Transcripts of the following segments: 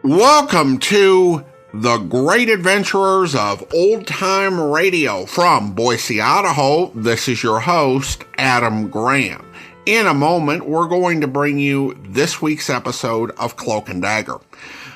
Welcome to the Great Adventurers of Old Time Radio from Boise, Idaho. This is your host, Adam Graham. In a moment, we're going to bring you this week's episode of Cloak and Dagger.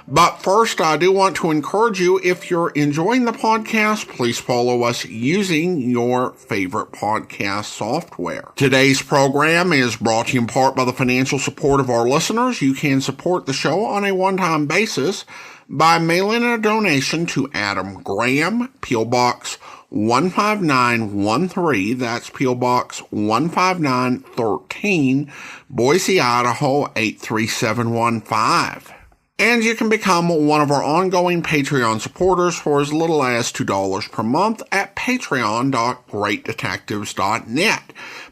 But first, I do want to encourage you, if you're enjoying the podcast, please follow us using your favorite podcast software. Today's program is brought to you in part by the financial support of our listeners. You can support the show on a one-time basis by mailing a donation to Adam Graham, P.O. Box 15913, that's P.O. Box 15913, Boise, Idaho 83715. And you can become one of our ongoing Patreon supporters for as little as $2 per month at patreon.greatdetectives.net.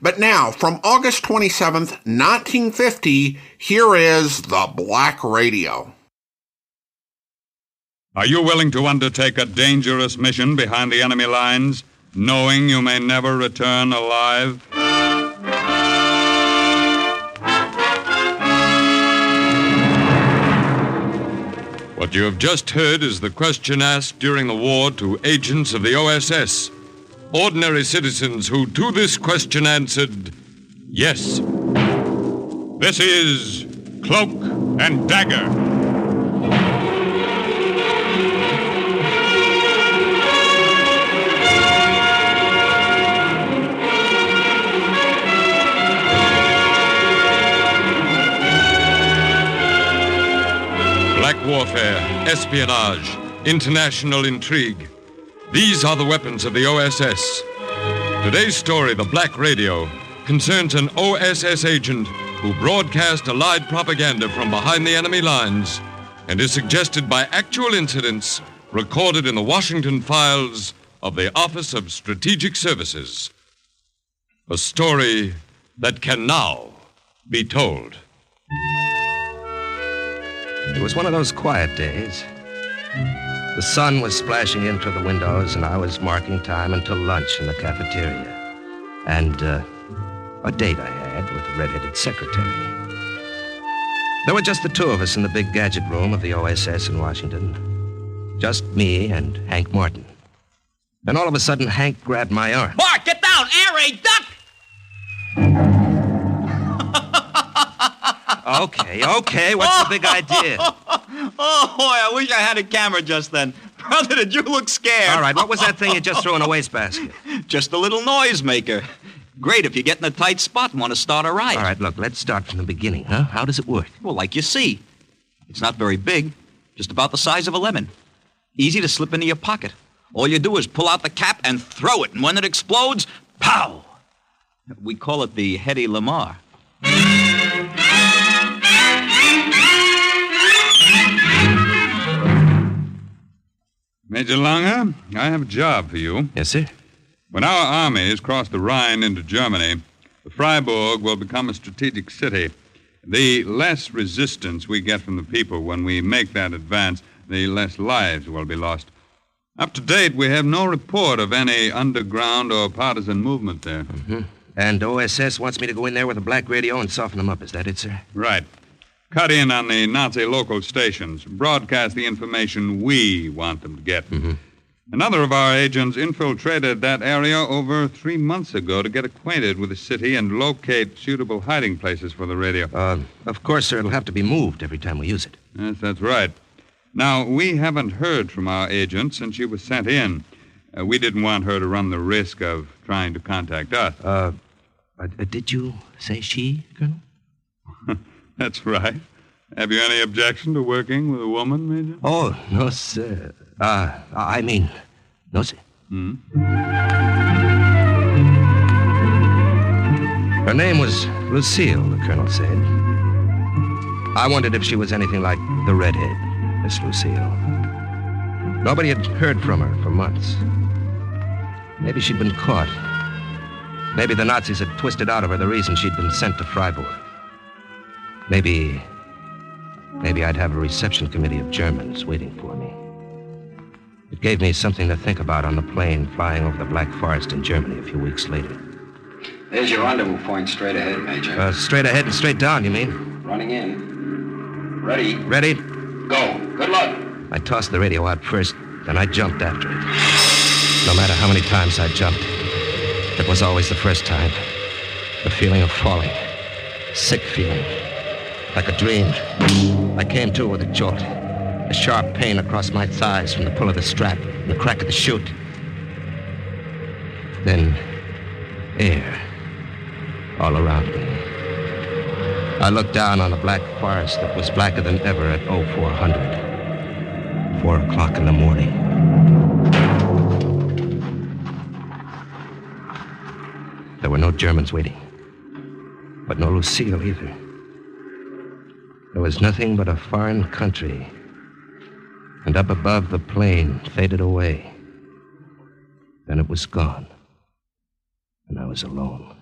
But now, from August 27th, 1950, here is The Black Radio. Are you willing to undertake a dangerous mission behind the enemy lines, knowing you may never return alive? What you have just heard is the question asked during the war to agents of the OSS. Ordinary citizens who to this question answered, yes. This is Cloak and Dagger. Black warfare, espionage, international intrigue. These are the weapons of the OSS. Today's story, The Black Radio, concerns an OSS agent who broadcast allied propaganda from behind the enemy lines and is suggested by actual incidents recorded in the Washington files of the Office of Strategic Services. A story that can now be told. It was one of those quiet days. The sun was splashing in through the windows, and I was marking time until lunch in the cafeteria. And a date I had with the red-headed secretary. There were just the two of us in the big gadget room of the OSS in Washington. Just me and Hank Martin. Then all of a sudden, Hank grabbed my arm. Mark, get down! Air raid, duck! Okay, what's the big idea? Oh, boy, I wish I had a camera just then. Brother, did you look scared? All right, what was that thing you just threw in a wastebasket? Just a little noisemaker. Great if you get in a tight spot and want to start a riot. All right, look, let's start from the beginning, huh? How does it work? Well, like you see. It's not very big, just about the size of a lemon. Easy to slip into your pocket. All you do is pull out the cap and throw it, and when it explodes, pow! We call it the Hedy Lamarr. Major Langer, I have a job for you. Yes, sir? When our armies cross the Rhine into Germany, Freiburg will become a strategic city. The less resistance we get from the people when we make that advance, the less lives will be lost. Up to date, we have no report of any underground or partisan movement there. Mm-hmm. And OSS wants me to go in there with a black radio and soften them up. Is that it, sir? Right. Cut in on the Nazi local stations. Broadcast the information we want them to get. Mm-hmm. Another of our agents infiltrated that area over 3 months ago to get acquainted with the city and locate suitable hiding places for the radio. Of course, sir, it'll have to be moved every time we use it. Yes, that's right. Now, we haven't heard from our agent since she was sent in. We didn't want her to run the risk of trying to contact us. Did you say she, Colonel? That's right. Have you any objection to working with a woman, Major? Oh, no, sir. No, sir. Hmm? Her name was Lucille, the Colonel said. I wondered if she was anything like the redhead, Miss Lucille. Nobody had heard from her for months. Maybe she'd been caught. Maybe the Nazis had twisted out of her the reason she'd been sent to Freiburg. Maybe I'd have a reception committee of Germans waiting for me. It gave me something to think about on the plane flying over the Black Forest in Germany a few weeks later. There's your rendezvous point straight ahead, Major. Straight ahead and straight down, you mean? Running in. Ready. Ready? Go. Good luck. I tossed the radio out first, then I jumped after it. No matter how many times I jumped, it was always the first time. The feeling of falling. Sick feeling. Like a dream. I came to with a jolt. A sharp pain across my thighs from the pull of the strap and the crack of the chute. Then, air all around me. I looked down on a black forest that was blacker than ever at 0400. 4 o'clock in the morning. There were no Germans waiting. But no Lucille either. There was nothing but a foreign country. And up above, the plane faded away. Then it was gone. And I was alone.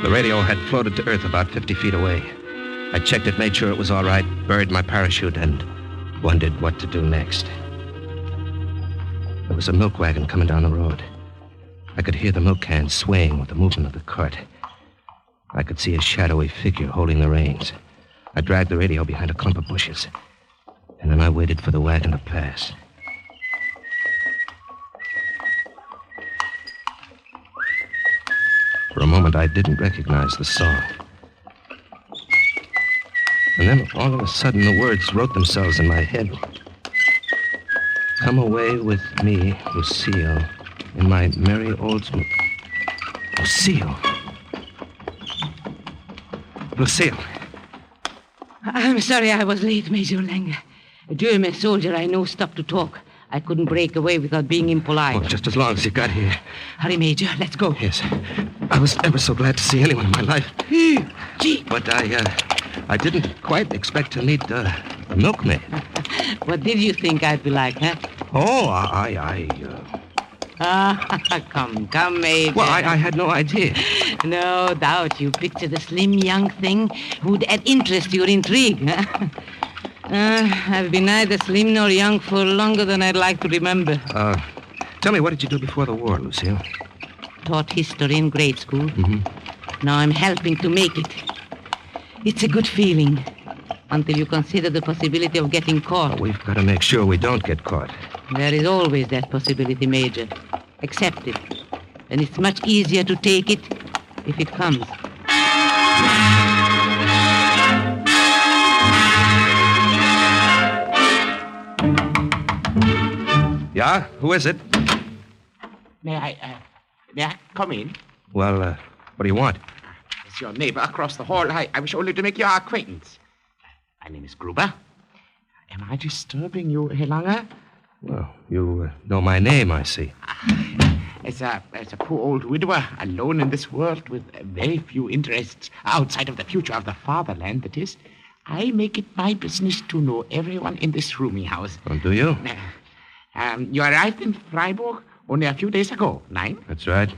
The radio had floated to Earth about 50 feet away. I checked it, made sure it was all right, buried my parachute, and wondered what to do next. There was a milk wagon coming down the road. I could hear the milk cans swaying with the movement of the cart. I could see a shadowy figure holding the reins. I dragged the radio behind a clump of bushes, and then I waited for the wagon to pass. For a moment, I didn't recognize the song. And then, all of a sudden, the words wrote themselves in my head. Come away with me, Lucille, in my merry old... Lucille. Lucille. I'm sorry I was late, Major Lang. A German soldier I know stopped to talk. I couldn't break away without being impolite. Oh, just as long as you got here. Hurry, Major. Let's go. Yes. I was ever so glad to see anyone in my life. Gee. But I didn't quite expect to meet a milkmaid. What did you think I'd be like, huh? Oh, Come, Major. Well, I had no idea. No doubt you pictured a slim young thing who'd add interest to your intrigue, huh? I've been neither slim nor young for longer than I'd like to remember. Tell me, what did you do before the war, Lucille? Taught history in grade school. Mm-hmm. Now I'm helping to make it. It's a good feeling, until you consider the possibility of getting caught. Oh, we've got to make sure we don't get caught. There is always that possibility, Major. Accept it. And it's much easier to take it if it comes. Yeah? Who is it? May I come in? Well, what do you want? It's your neighbor across the hall. I wish only to make your acquaintance. My name is Gruber. Am I disturbing you, Herr Lange? Well, you know my name, I see. As a poor old widower, alone in this world with very few interests outside of the future of the fatherland, that is, I make it my business to know everyone in this rooming house. Oh, do you? You arrived in Freiburg only a few days ago, Nein? That's right.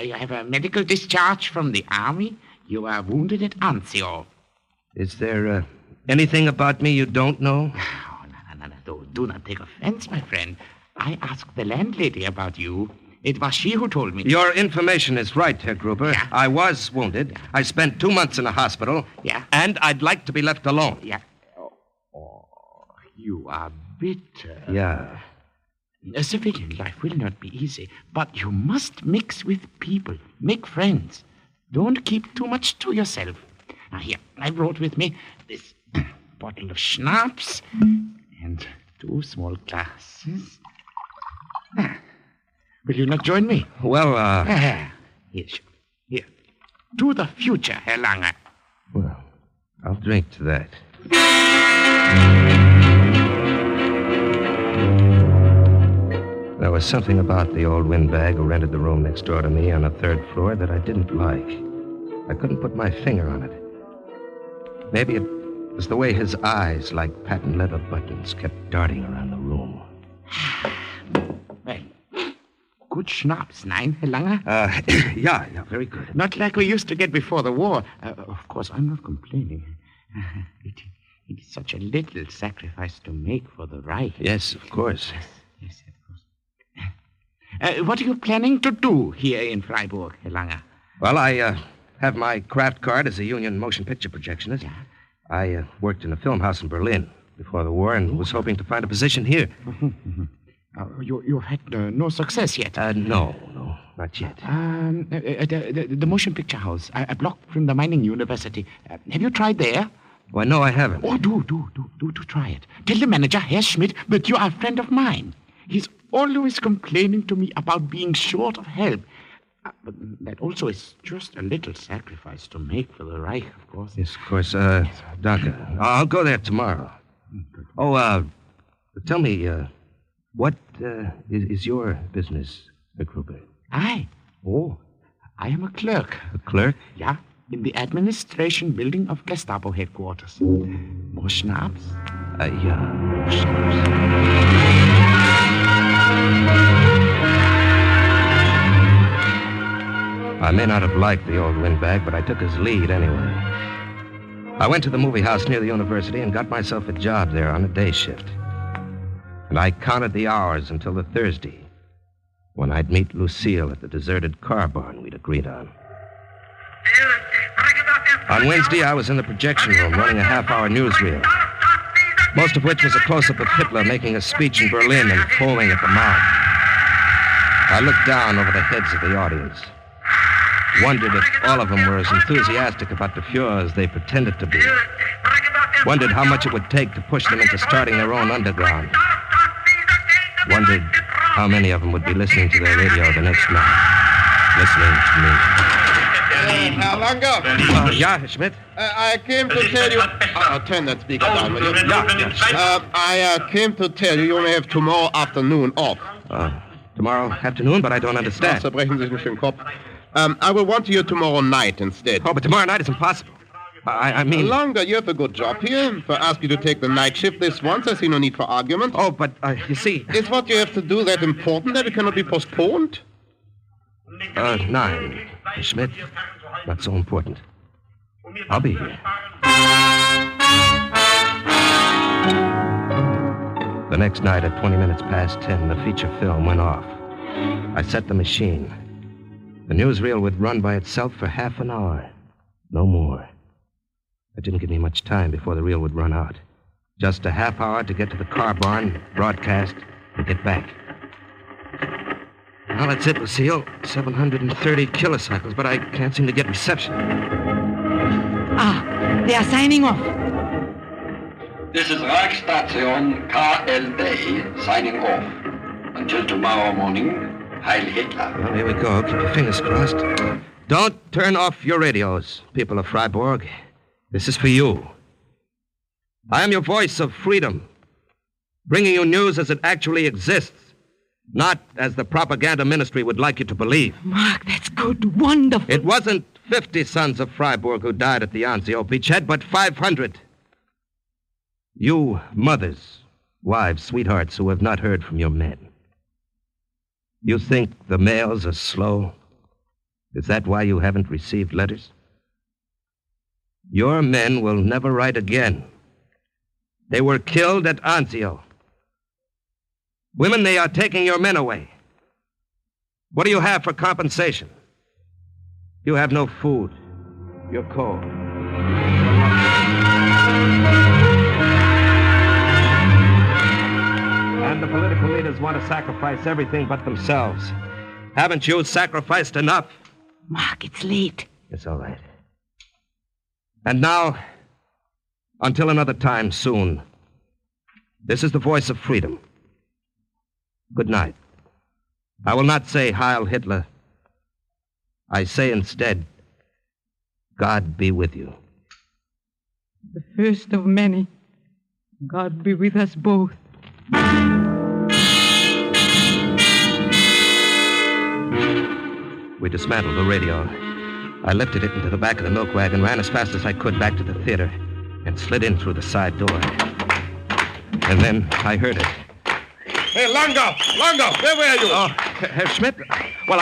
You have a medical discharge from the army. You were wounded at Anzio. Is there anything about me you don't know? Oh, no. Do not take offense, my friend. I asked the landlady about you. It was she who told me. Your information is right, Herr Gruber. Yeah. I was wounded. Yeah. I spent 2 months in a hospital. Yeah. And I'd like to be left alone. Yeah. Oh, you are bitter. Yeah. A civilian life will not be easy, but you must mix with people, make friends. Don't keep too much to yourself. Now, here, I brought with me this bottle of schnapps and 2 small glasses. Will you not join me? Well, Here. To the future, Herr Lange. Well, I'll drink to that. There was something about the old windbag who rented the room next door to me on the 3rd floor that I didn't like. I couldn't put my finger on it. Maybe it was the way his eyes, like patent leather buttons, kept darting around the room. Well, good schnapps, Nein, Herr Lange? Yeah, very good. Not like we used to get before the war. Of course, I'm not complaining. It is such a little sacrifice to make for the right. Yes, of course. Yes, of course. What are you planning to do here in Freiburg, Herr Lange? Well, I have my craft card as a union motion picture projectionist. Yeah. I worked in a film house in Berlin before the war and was hoping to find a position here. You had no success yet? No, not yet. The motion picture house, a block from the mining university. Have you tried there? Why, no, I haven't. Oh, do try it. Tell the manager, Herr Schmidt, that you are a friend of mine. He's always complaining to me about being short of help. But that also is just a little sacrifice to make for the Reich, of course. Yes, of course. Doctor, I'll go there tomorrow. Oh, tell me, what is your business, Kroeger? I am a clerk. A clerk? Yeah, in the administration building of Gestapo headquarters. More schnapps? Yeah, more schnapps. I may not have liked the old windbag, but I took his lead anyway. I went to the movie house near the university and got myself a job there on a day shift. And I counted the hours until the Thursday, when I'd meet Lucille at the deserted car barn we'd agreed on. On Wednesday, I was in the projection room running a half-hour newsreel, most of which was a close-up of Hitler making a speech in Berlin and foaming at the mouth. I looked down over the heads of the audience, wondered if all of them were as enthusiastic about the Fuhrer as they pretended to be, wondered how much it would take to push them into starting their own underground, wondered how many of them would be listening to their radio the next night, listening to me. Herr Langer. Yeah, Schmidt? I came to tell you... turn that speaker down, will you? Yeah. I came to tell you you only have tomorrow afternoon off. Tomorrow afternoon, but I don't understand. Zerbrechen Sie sich den Kopf. I will want you tomorrow night instead. Oh, but tomorrow night is impossible. I mean... Longer, you have a good job here. If I ask you to take the night shift this once, I see no need for argument. Oh, but, you see... Is what you have to do that important that it cannot be postponed? 9. Schmidt, not so important. I'll be here. The next night at 20 minutes past 10, the feature film went off. I set the machine. The newsreel would run by itself for half an hour. No more. It didn't give me much time before the reel would run out. Just a half hour to get to the car barn, broadcast, and get back. Well, that's it, Lucille. 730 kilocycles, but I can't seem to get reception. They are signing off. This is Reichsstation KLD signing off. Until tomorrow morning, Heil Hitler. Well, here we go. Keep your fingers crossed. Don't turn off your radios, people of Freiburg. This is for you. I am your voice of freedom, bringing you news as it actually exists, not as the propaganda ministry would like you to believe. Mark, that's good. Wonderful. It wasn't 50 sons of Freiburg who died at the Anzio beachhead, but 500. You mothers, wives, sweethearts who have not heard from your men. You think the mails are slow? Is that why you haven't received letters? Your men will never write again. They were killed at Anzio. Women, they are taking your men away. What do you have for compensation? You have no food. You're cold. And the political leaders want to sacrifice everything but themselves. Haven't you sacrificed enough? Mark, it's late. It's all right. And now, until another time soon, this is the voice of freedom. Good night. I will not say Heil Hitler. I say instead, God be with you. The first of many. God be with us both. We dismantled the radio. I lifted it into the back of the milk wagon, ran as fast as I could back to the theater, and slid in through the side door. And then I heard it. Hey, Langer, where were you? Oh, Herr Schmidt? Well,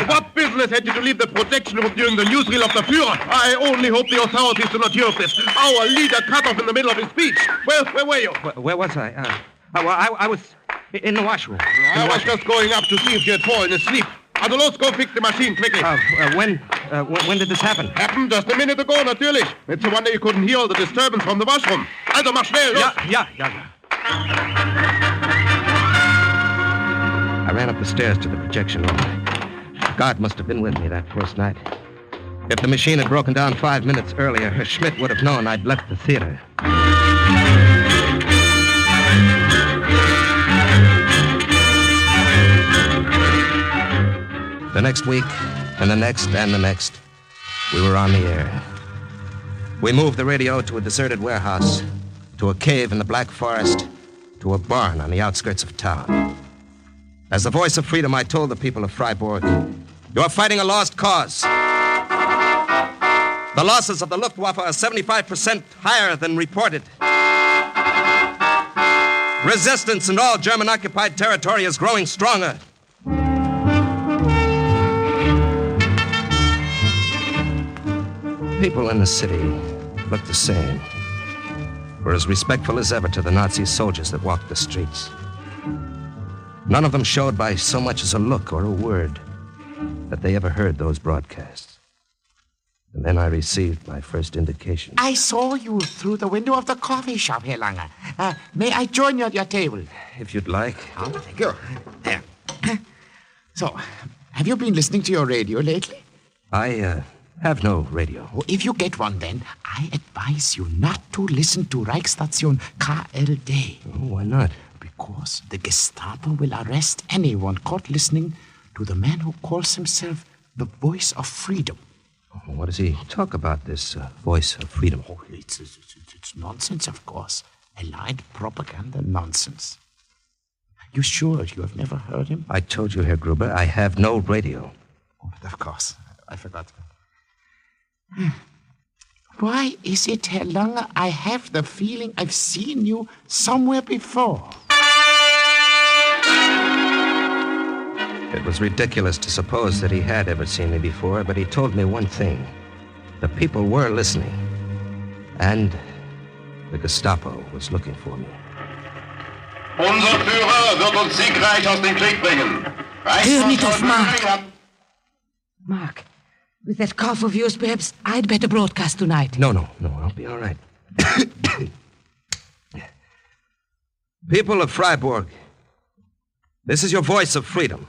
What business had you to leave the projection room during the newsreel of the Fuhrer? I only hope the authorities do not hear of this. Our leader cut off in the middle of his speech. Where were you? Where was I? I was in the washroom. I was just going up to see if you had fallen asleep. Let's go fix the machine quickly. When When did this happen? Happened just a minute ago, natürlich. It's a wonder you couldn't hear all the disturbance from the washroom. Also, mach schnell, los. Yeah. I ran up the stairs to the projection room. God must have been with me that first night. If the machine had broken down 5 minutes earlier, Schmidt would have known I'd left the theater. The next week, and the next, and the next, we were on the air. We moved the radio to a deserted warehouse, to a cave in the Black Forest, to a barn on the outskirts of town. As the voice of freedom, I told the people of Freiburg, "You are fighting a lost cause. The losses of the Luftwaffe are 75% higher than reported. Resistance in all German-occupied territory is growing stronger." People in the city looked the same, were as respectful as ever to the Nazi soldiers that walked the streets. None of them showed by so much as a look or a word that they ever heard those broadcasts. And then I received my first indication. I saw you through the window of the coffee shop, Herr Lange. May I join you at your table? If you'd like. Oh, thank you. There. So, have you been listening to your radio lately? I have no radio. Oh, if you get one, then I advise you not to listen to Reichsstation KLD. Oh, why not? Because the Gestapo will arrest anyone caught listening to the man who calls himself the Voice of Freedom. Oh, what does he talk about, this Voice of Freedom? Oh, it's nonsense, of course. Allied propaganda nonsense. You sure you have never heard him? I told you, Herr Gruber, I have no radio. Oh, but of course. I forgot. Why is it, Herr Lange, I have the feeling I've seen you somewhere before? It was ridiculous to suppose that he had ever seen me before, but he told me one thing. The people were listening. And the Gestapo was looking for me. Unser Führer wird uns siegreich aus dem Krieg bringen. Hör nicht auf Mark. Mark, with that cough of yours, perhaps I'd better broadcast tonight. No, I'll be all right. People of Freiburg, this is your voice of freedom.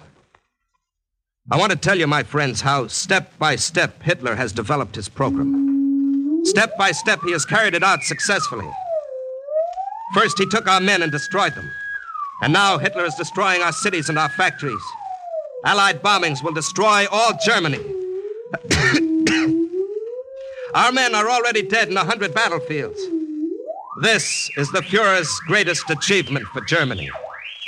I want to tell you, my friends, how step by step Hitler has developed his program. Step by step he has carried it out successfully. First he took our men and destroyed them. And now Hitler is destroying our cities and our factories. Allied bombings will destroy all Germany. Our men are already dead in 100 battlefields. This is the Fuhrer's greatest achievement for Germany.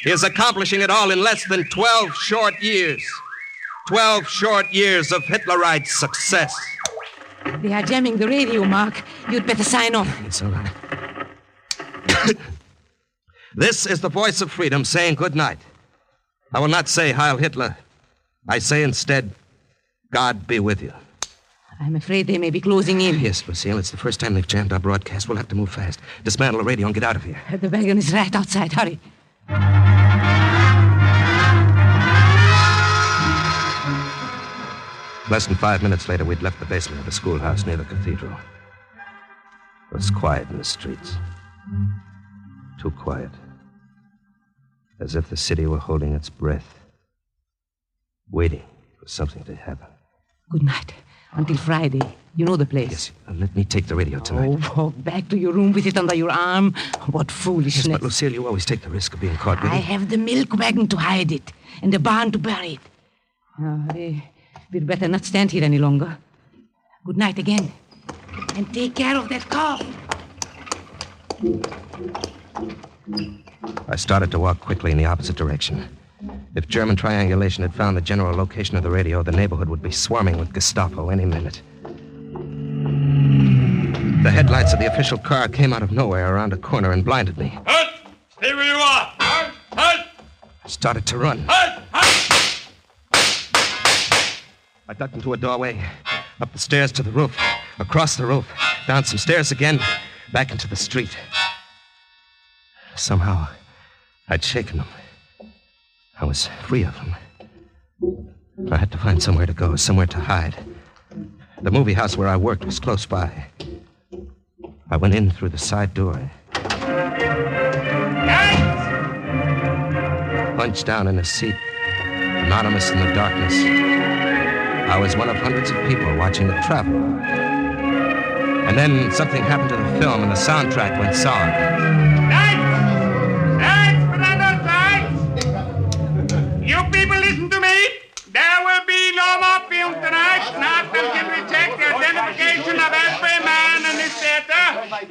He is accomplishing it all in less than 12 short years. 12 short years of Hitlerite success. They are jamming the radio, Mark. You'd better sign off. It's all right. This is the voice of freedom saying good night. I will not say Heil Hitler. I say instead, God be with you. I'm afraid they may be closing in. Yes, Lucille, it's the first time they've jammed our broadcast. We'll have to move fast. Dismantle the radio and get out of here. The wagon is right outside. Hurry. Less than 5 minutes later, we'd left the basement of the schoolhouse near the cathedral. It was quiet in the streets. Too quiet. As if the city were holding its breath. Waiting for something to happen. Good night. Until Friday. You know the place. Yes, let me take the radio tonight. Oh, walk back to your room with it under your arm. What foolishness. Yes, but Lucille, you always take the risk of being caught with it. I have the milk wagon to hide it. And the barn to bury it. We'd better not stand here any longer. Good night again. And take care of that cough. I started to walk quickly in the opposite direction. If German triangulation had found the general location of the radio, the neighborhood would be swarming with Gestapo any minute. The headlights of the official car came out of nowhere around a corner and blinded me. Halt! Stay where you are! Halt! Halt! I started to run. Halt! Halt! I ducked into a doorway, up the stairs to the roof, across the roof, down some stairs again, back into the street. Somehow, I'd shaken them. I was free of them. I had to find somewhere to go, somewhere to hide. The movie house where I worked was close by. I went in through the side door. Hunched down in a seat, anonymous in the darkness. I was one of hundreds of people watching the travel. And then something happened to the film and the soundtrack went sour. Lights, brother, lights! You people listen to me. There will be no more film tonight, not until we check the identification of every man in this theater.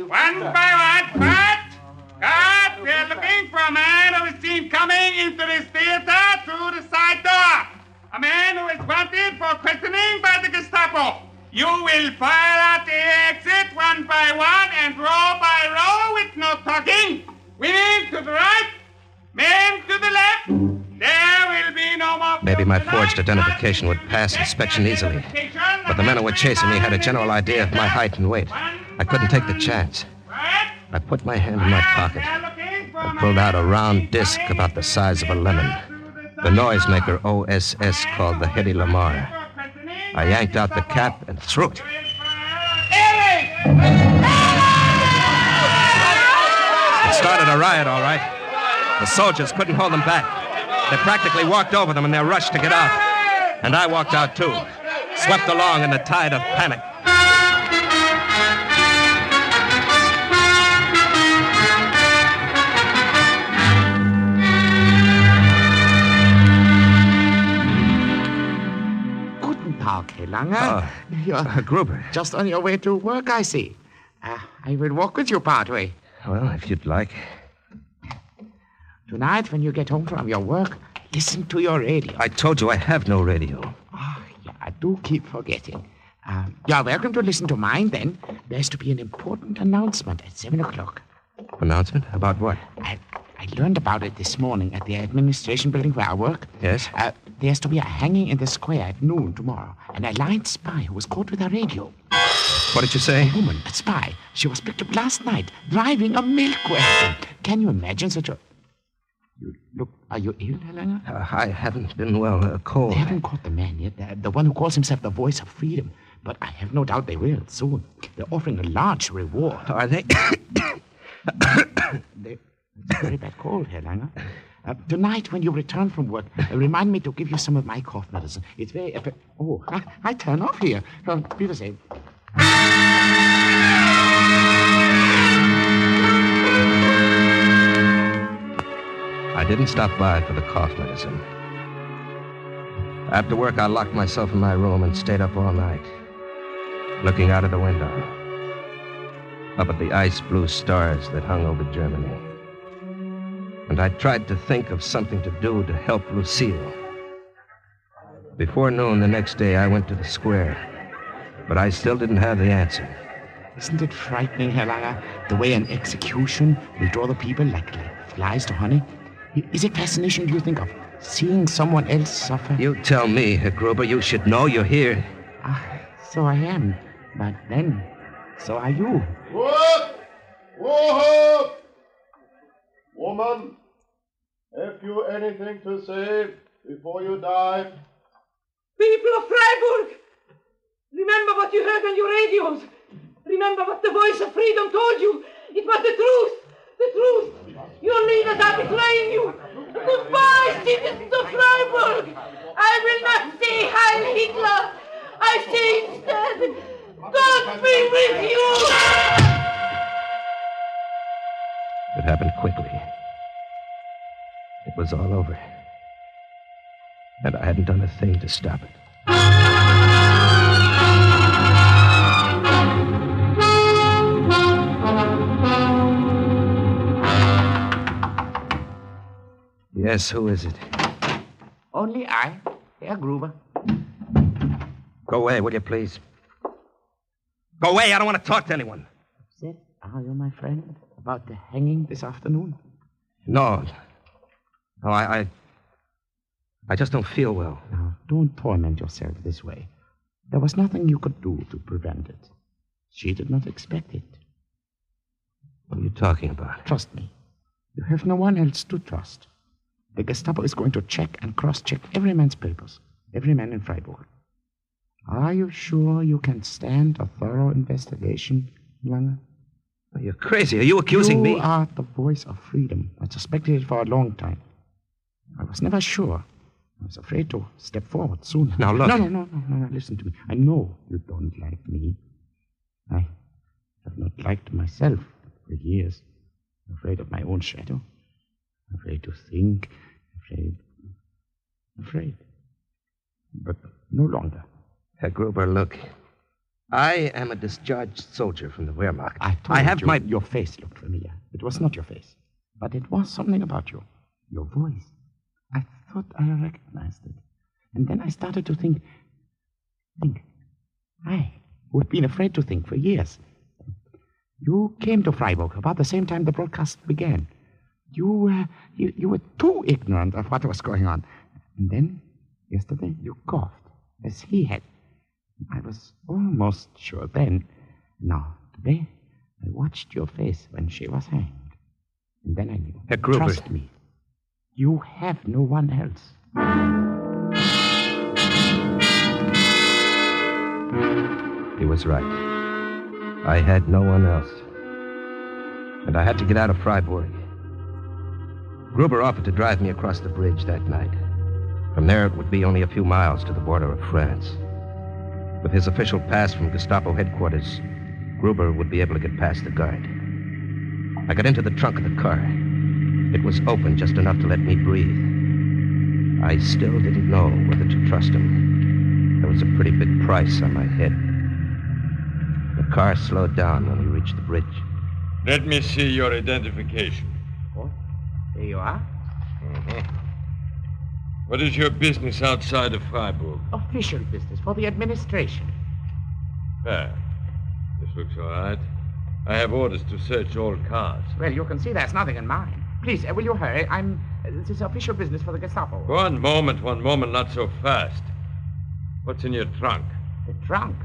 One by one, cut! We're looking for a man who is seen coming into this theater through the side door. A man who is wanted for questioning by the Gestapo. You will file out the exit one by one and row by row with no talking. Women to the right, men to the left. There will be no more... Maybe my forged identification would pass inspection easily. But the men who were chasing me had a general idea of my height and weight. I couldn't take the chance. I put my hand in my pocket and pulled out a round disc about the size of a lemon. The noisemaker OSS called the Hedy Lamar. I yanked out the cap and threw it. It started a riot, all right. The soldiers couldn't hold them back. They practically walked over them in their rush to get out. And I walked out, too, swept along in the tide of panic. Herr Lange. You're Gruber. Just on your way to work, I see. I will walk with you partway. Well, if you'd like. Tonight, when you get home from your work, listen to your radio. I told you I have no radio. Oh, yeah, I do keep forgetting. You're welcome to listen to mine, then. There's to be an important announcement at 7 o'clock. Announcement? About what? I learned about it this morning at the administration building where I work. Yes? There's to be a hanging in the square at noon tomorrow. An allied spy who was caught with a radio. What did you say? A woman, a spy. She was picked up last night, driving a milk wagon. Can you imagine such a... Look, are you ill, Herr Lange? I haven't been well. Cold. They haven't caught the man yet. The one who calls himself the voice of freedom. But I have no doubt they will soon. They're offering a large reward. Are they? It's a very bad cold, Herr Lange. Tonight, when you return from work, remind me to give you some of my cough medicine. It's very... Oh, I turn off here. Be the same. I didn't stop by for the cough medicine. After work, I locked myself in my room and stayed up all night, looking out of the window, up at the ice-blue stars that hung over Germany. And I tried to think of something to do to help Lucille. Before noon the next day, I went to the square, but I still didn't have the answer. Isn't it frightening, Herr Lange, the way an execution will draw the people like flies to honey? Is it fascination, do you think, of seeing someone else suffer? You tell me, Herr Gruber. You should know you're here. So I am. But then, so are you. What? Whoa! Woman, have you anything to say before you die? People of Freiburg, remember what you heard on your radios. Remember what the voice of freedom told you. It was the truth. The truth. Your leaders are betraying you. Goodbye, citizens of Freiburg. I will not say Heil Hitler. I say instead, God be with you. It happened quickly. It was all over. And I hadn't done a thing to stop it. Yes, who is it? Only I, Herr Gruber. Go away, will you, please? Go away, I don't want to talk to anyone. Upset, are you, my friend, about the hanging this afternoon? No. No, I just don't feel well. Now, don't torment yourself this way. There was nothing you could do to prevent it. She did not expect it. What are you talking about? Trust me. You have no one else to trust. The Gestapo is going to check and cross-check every man's papers. Every man in Freiburg. Are you sure you can stand a thorough investigation, Lange? You're crazy. Are you accusing me? You are the voice of freedom. I suspected it for a long time. I was never sure. I was afraid to step forward soon. Now, look. No, listen to me. I know you don't like me. I have not liked myself for years. Afraid of my own shadow. Afraid to think. Afraid. But no longer. Herr Gruber, look. I am a discharged soldier from the Wehrmacht. I have my... Your face looked familiar. It was not your face. But it was something about you. Your voice. I thought I recognized it. And then I started to think. I, who had been afraid to think for years. You came to Freiburg about the same time the broadcast began. You were too ignorant of what was going on. And then, yesterday, you coughed, as he had. I was almost sure then. Now, today, I watched your face when she was hanged. And then I knew. Herr Gruber. Trust me. You have no one else. He was right. I had no one else. And I had to get out of Freiburg. Gruber offered to drive me across the bridge that night. From there, it would be only a few miles to the border of France. With his official pass from Gestapo headquarters, Gruber would be able to get past the guard. I got into the trunk of the car. It was open just enough to let me breathe. I still didn't know whether to trust him. There was a pretty big price on my head. The car slowed down when we reached the bridge. Let me see your identification. Oh, there you are. Mm-hmm. What is your business outside of Freiburg? Official business for the administration. Fair. This looks all right. I have orders to search all cars. Well, you can see there's nothing in mine. Please, will you hurry? This is official business for the Gestapo. One moment, not so fast. What's in your trunk? The trunk?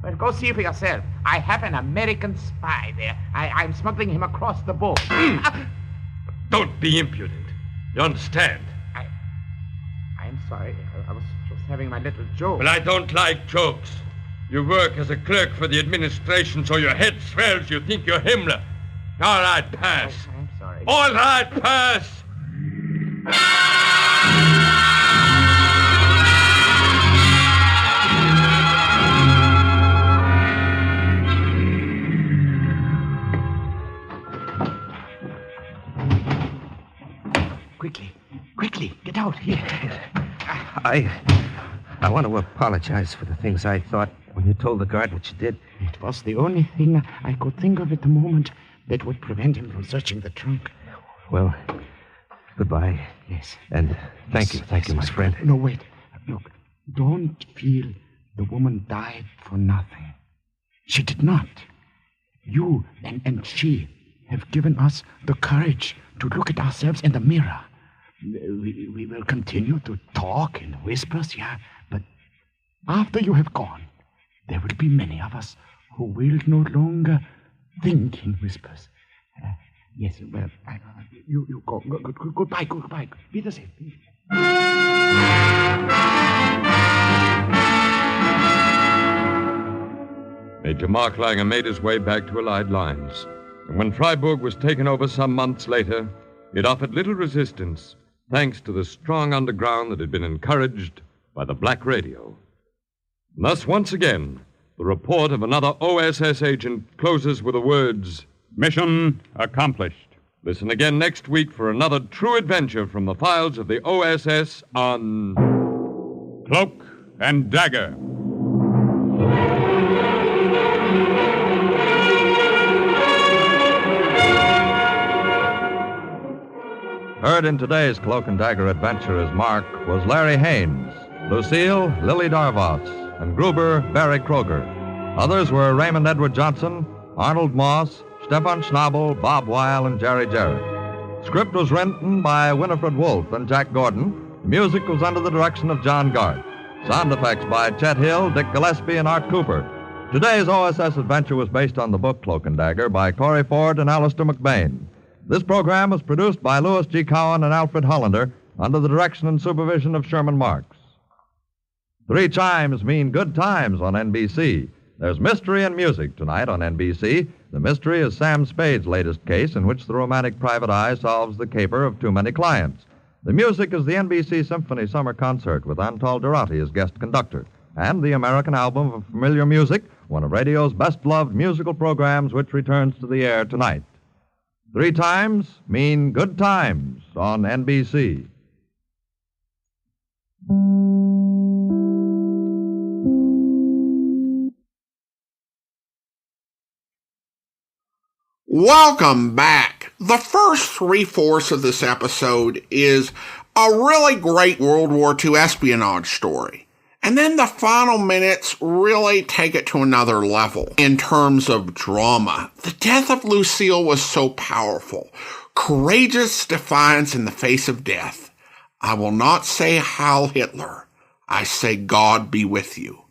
Well, go see for yourself. I have an American spy there. I'm smuggling him across the border. Don't be impudent. You understand? I'm sorry. I was just having my little joke. But I don't like jokes. You work as a clerk for the administration, so your head swells. You think you're Himmler. All right, pass. I'm sorry. All right, pass. Quickly, get out here. I want to apologize for the things I thought when you told the guard what you did. It was the only thing I could think of at the moment that would prevent him from searching the trunk. Well, goodbye. Yes. And thank you, my friend. No, wait. Look, don't feel the woman died for nothing. She did not. You and she have given us the courage to look at ourselves in the mirror. We will continue to talk in whispers, yeah, but after you have gone, there will be many of us who will no longer think in whispers. Yes, well, you go. Goodbye. Wiedersehen. Major Mark Langer made his way back to Allied lines. And when Freiburg was taken over some months later, it offered little resistance, thanks to the strong underground that had been encouraged by the Black Radio. And thus, once again, the report of another OSS agent closes with the words, "Mission accomplished." Listen again next week for another true adventure from the files of the OSS on Cloak and Dagger. Heard in today's Cloak and Dagger adventure as Mark was Larry Haines, Lucille, Lily Darvas, and Gruber, Barry Kroeger. Others were Raymond Edward Johnson, Arnold Moss, Stefan Schnabel, Bob Wile, and Jerry Jarrett. Script was written by Winifred Wolfe and Jack Gordon. The music was under the direction of John Garth. Sound effects by Chet Hill, Dick Gillespie, and Art Cooper. Today's OSS adventure was based on the book Cloak and Dagger by Corey Ford and Alistair McBain. This program was produced by Louis G. Cowan and Alfred Hollander under the direction and supervision of Sherman Marks. 3 chimes mean good times on NBC. There's mystery and music tonight on NBC. The mystery is Sam Spade's latest case in which the romantic private eye solves the caper of too many clients. The music is the NBC Symphony Summer Concert with Antal Durati as guest conductor, and the American album of familiar music, one of radio's best-loved musical programs, which returns to the air tonight. 3 times mean good times on NBC. Welcome back. The first 3/4 of this episode is a really great World War II espionage story. And then the final minutes really take it to another level in terms of drama. The death of Lucille was so powerful. Courageous defiance in the face of death. I will not say Heil Hitler. I say God be with you.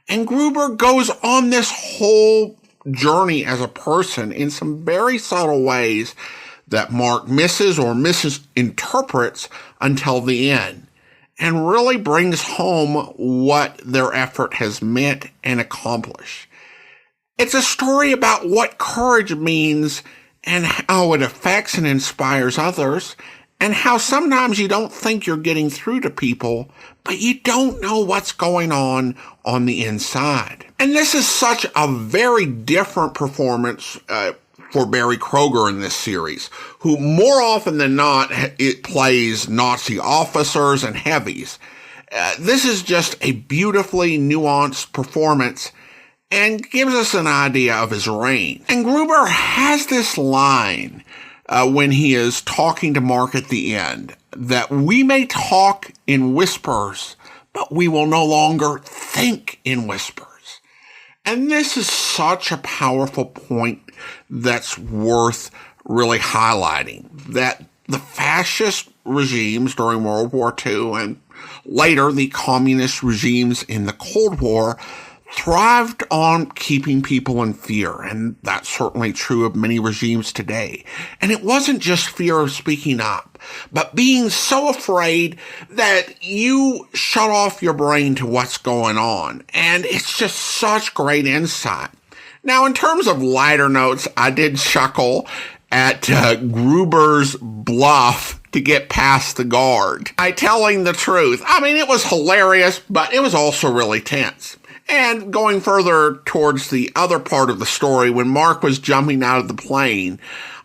And Gruber goes on this whole journey as a person in some very subtle ways that Mark misses or misinterprets until the end, and really brings home what their effort has meant and accomplished. It's a story about what courage means and how it affects and inspires others, and how sometimes you don't think you're getting through to people, but you don't know what's going on the inside. And this is such a very different performance for Barry Kroeger in this series, who more often than not, it plays Nazi officers and heavies. This is just a beautifully nuanced performance and gives us an idea of his range. And Gruber has this line when he is talking to Mark at the end, that we may talk in whispers, but we will no longer think in whispers. And this is such a powerful point that's worth really highlighting, that the fascist regimes during World War II and later the communist regimes in the Cold War thrived on keeping people in fear, and that's certainly true of many regimes today. And it wasn't just fear of speaking up, but being so afraid that you shut off your brain to what's going on. And it's just such great insight. Now, in terms of lighter notes, I did chuckle at Gruber's bluff to get past the guard by telling the truth. I mean, it was hilarious, but it was also really tense. And going further towards the other part of the story, when Mark was jumping out of the plane,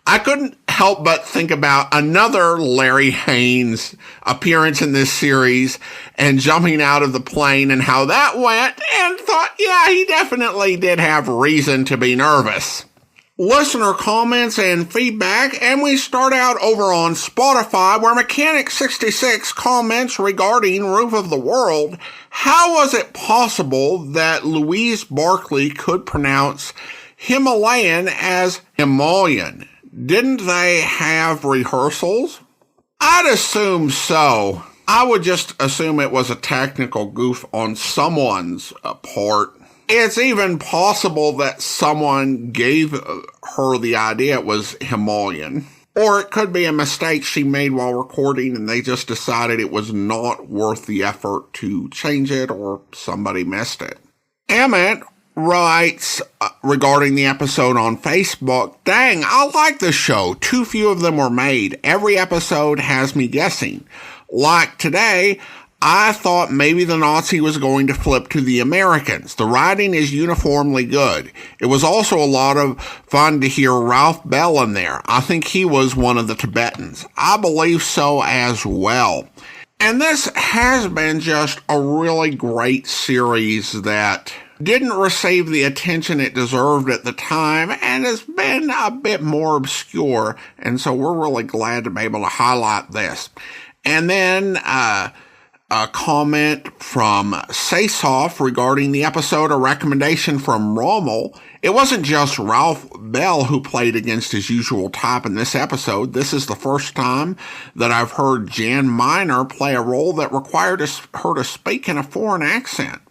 I couldn't help but think about another Larry Haines appearance in this series and jumping out of the plane and how that went, and thought, yeah, he definitely did have reason to be nervous. Listener comments and feedback, and we start out over on Spotify, where Mechanic66 comments regarding Roof of the World. How was it possible that Louise Barclay could pronounce Himalayan as Himalayan? Didn't they have rehearsals? I'd assume so. I would just assume it was a technical goof on someone's part. It's even possible that someone gave her the idea it was Himalayan. Or it could be a mistake she made while recording and they just decided it was not worth the effort to change it, or somebody missed it. Emmett writes regarding the episode on Facebook, dang, I like the show. Too few of them were made. Every episode has me guessing. Like today, I thought maybe the Nazi was going to flip to the Americans. The writing is uniformly good. It was also a lot of fun to hear Ralph Bell in there. I think he was one of the Tibetans. I believe so as well. And this has been just a really great series that didn't receive the attention it deserved at the time and has been a bit more obscure. And so we're really glad to be able to highlight this. And then, a comment from Saysoff regarding the episode, a recommendation from Rommel. It wasn't just Ralph Bell who played against his usual type in this episode. This is the first time that I've heard Jan Miner play a role that required her to speak in a foreign accent.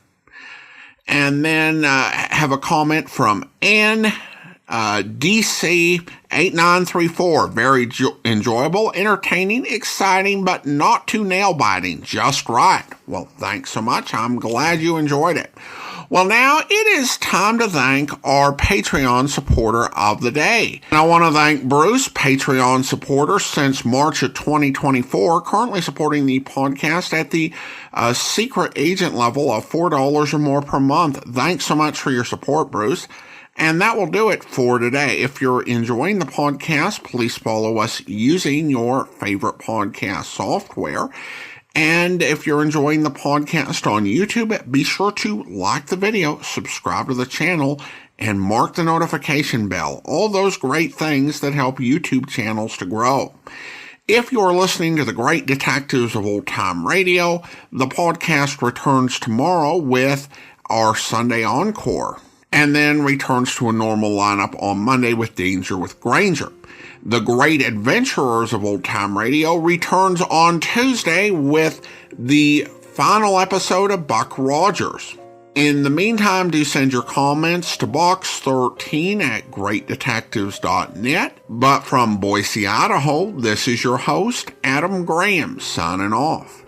And then have a comment from Ann DC 8934. Very enjoyable, entertaining, exciting, but not too nail-biting. Just right. Well, thanks so much. I'm glad you enjoyed it. Well, now it is time to thank our Patreon supporter of the day. And I want to thank Bruce, Patreon supporter since March of 2024, currently supporting the podcast at the secret agent level of $4 or more per month. Thanks so much for your support, Bruce. And that will do it for today. If you're enjoying the podcast, please follow us using your favorite podcast software. And if you're enjoying the podcast on YouTube, be sure to like the video, subscribe to the channel, and mark the notification bell. All those great things that help YouTube channels to grow. If you're listening to the Great Detectives of Old Time Radio, the podcast returns tomorrow with our Sunday Encore, and then returns to a normal lineup on Monday with Danger with Granger. The Great Adventurers of Old Time Radio returns on Tuesday with the final episode of Buck Rogers. In the meantime, do send your comments to box13@greatdetectives.net. But from Boise, Idaho, this is your host, Adam Graham, signing off.